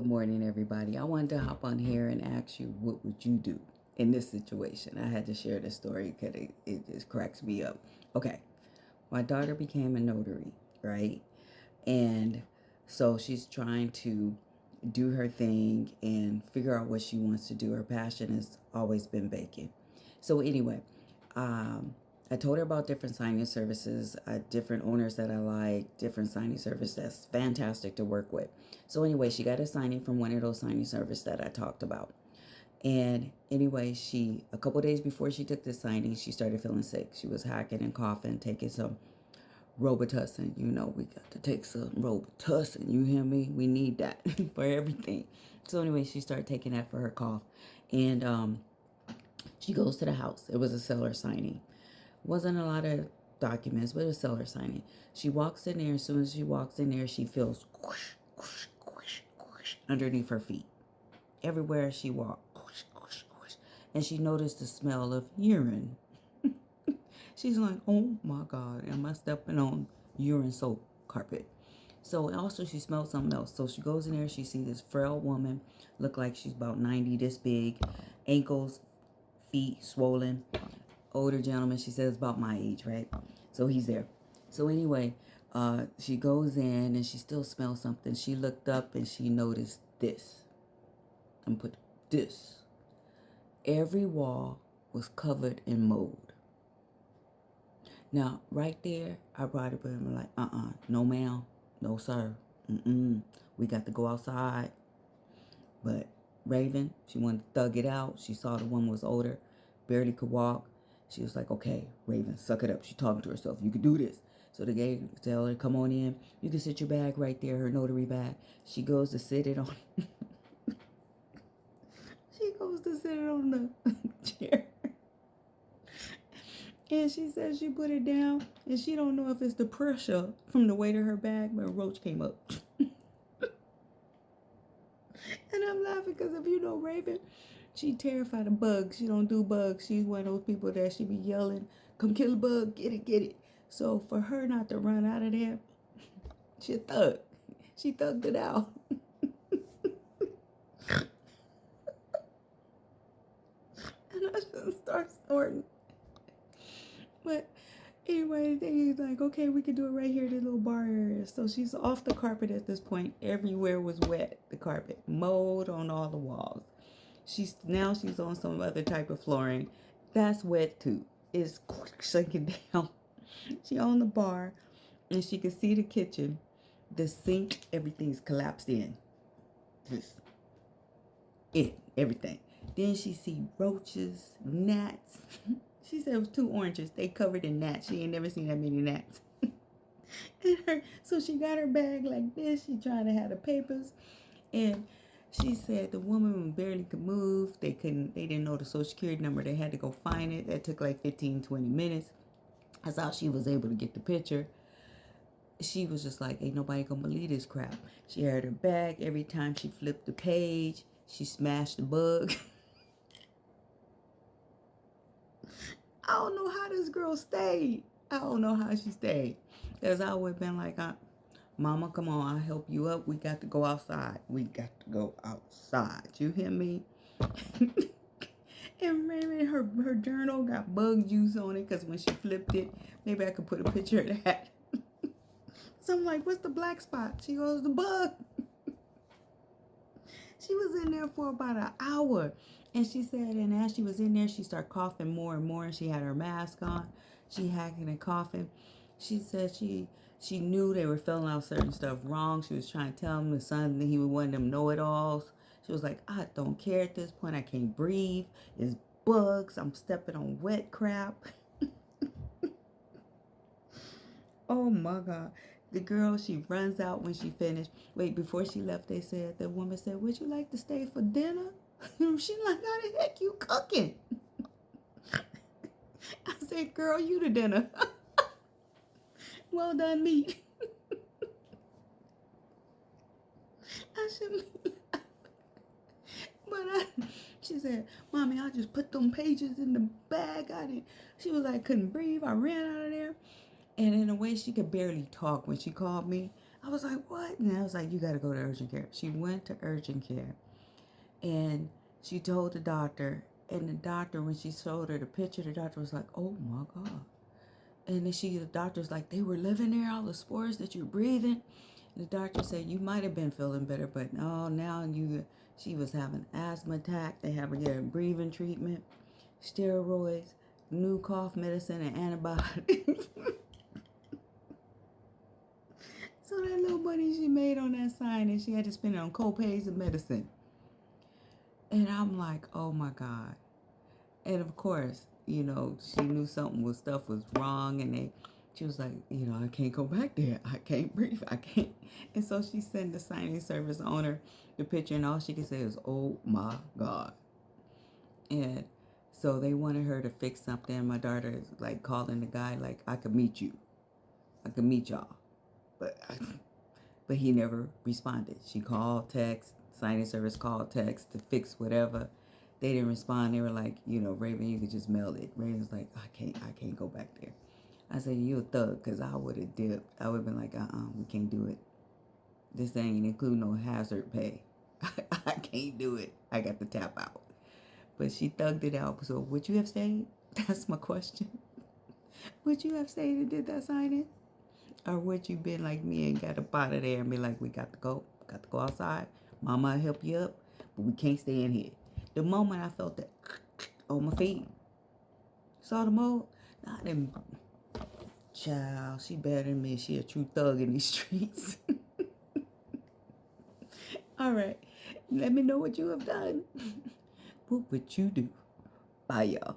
Good morning, everybody. I wanted to hop on here and ask you, what would you do in this situation? I had to share this story because it just cracks me up. Okay, my daughter became a notary, right? And so she's trying to do her thing and figure out what she wants to do. Her passion has always been baking. So, anyway, um, I told her about different signing services, different owners that I like, different signing service that's fantastic to work with. So anyway, she got a signing from one of those signing services that I talked about. And anyway, a couple days before she took the signing, she started feeling sick. She was hacking and coughing, taking some Robitussin. You know, we got to take some Robitussin. You hear me? We need that for everything. So anyway, she started taking that for her cough. And she goes to the house. It was a seller signing. Wasn't a lot of documents, but a seller signing. She walks in there. As soon as she walks in there, she feels whoosh, whoosh, whoosh, whoosh, underneath her feet. Everywhere she walked, whoosh, whoosh, whoosh. And she noticed the smell of urine. She's like, oh my God, am I stepping on urine soap carpet? So also she smelled something else. So she goes in there, she sees this frail woman, look like she's about 90, this big, ankles, feet swollen, older gentleman. She says about my age, right? So he's there. So anyway, she goes in and she still smells something. She looked up and she noticed this. And put this. Every wall was covered in mold. Now, right there, I brought it up and I'm like, no ma'am, no sir. We got to go outside. But Raven, she wanted to thug it out. She saw the woman was older, barely could walk. She was like, okay, Raven, suck it up. She talking to herself. You can do this. So the guy tell her, come on in. You can sit your bag right there, her notary bag. She goes to sit it on. She goes to sit it on the chair. And she says she put it down, and she don't know if it's the pressure from the weight of her bag, but a roach came up. And I'm laughing because if you know Raven, she terrified of bugs. She don't do bugs. She's one of those people that she be yelling, come kill a bug, get it, get it. So for her not to run out of there, she a thug. She thugged it out. And I just start snorting. But anyway, he's like, okay, we can do it right here in the little bar area. So she's off the carpet at this point. Everywhere was wet, the carpet. Mold on all the walls. She's on some other type of flooring. That's wet too. It's sinking down. She on the bar and she can see the kitchen. The sink, everything's collapsed in. Just everything. Then she see roaches, gnats. She said it was 2 oranges. They covered in gnats. She ain't never seen that many gnats. So she got her bag like this. She trying to have the papers. And she said the woman barely could move. They didn't know the social security number. They had to go find it. That took like 15, 20 minutes. That's how she was able to get the picture. She was just like, ain't nobody gonna believe this crap. She had her bag. Every time she flipped the page, she smashed the bug. I don't know how this girl stayed. I don't know how she stayed. Because I would have been like, Mama, come on, I'll help you up. We got to go outside. We got to go outside. You hear me? And Raymond, her journal got bug juice on it because when she flipped it, maybe I could put a picture of that. So I'm like, what's the black spot? She goes, the bug. She was in there for about an hour. And she said, and as she was in there, she started coughing more and more. And she had her mask on. She hacking and coughing. She said she knew they were filling out certain stuff wrong. She was trying to tell him the son that he was one of them know-it-alls. She was like, I don't care at this point. I can't breathe. It's bugs. I'm stepping on wet crap. Oh my God. The girl, she runs out when she finished. Wait, before she left, the woman said, would you like to stay for dinner? She like, how the heck you cooking? I said, girl, you the dinner. Well done, meat. I shouldn't be laughing. But she said, Mommy, I just put them pages in the bag. She was like, couldn't breathe. I ran out of there. And in a way, she could barely talk when she called me. I was like, what? And I was like, you got to go to urgent care. She went to urgent care and she told the doctor. And the doctor, when she showed her the picture, the doctor was like, oh my God. And then the doctor's like, they were living there, all the spores that you're breathing. And the doctor said, you might have been feeling better, but no, she was having asthma attack. They have her getting breathing treatment, steroids, new cough medicine, and antibiotics. So that little money she made on that sign, and she had to spend it on co-pays and medicine. And I'm like, oh my God. And of course, she knew stuff was wrong, and she was like, I can't go back there. I can't breathe. I can't. And so she sent the signing service owner the picture, and all she could say is, oh my God. And so they wanted her to fix something. My daughter is like calling the guy, like, I could meet you. I could meet y'all. But he never responded. She called, text, signing service called, text to fix whatever. They didn't respond. They were like, Raven, you could just mail it. Raven was like, I can't go back there. I said, you a thug, because I would have dipped. I would have been like, we can't do it. This ain't include no hazard pay. I can't do it. I got to tap out. But she thugged it out. So would you have stayed? That's my question. Would you have stayed and did that signing? Or would you been like me and got up out of there and be like, we got to go outside. Mama, I'll help you up, but we can't stay in here. The moment I felt that on my feet, saw the mold, not them. Child, she better than me. She a true thug in these streets. All right, let me know what you have done. What would you do? Bye, y'all.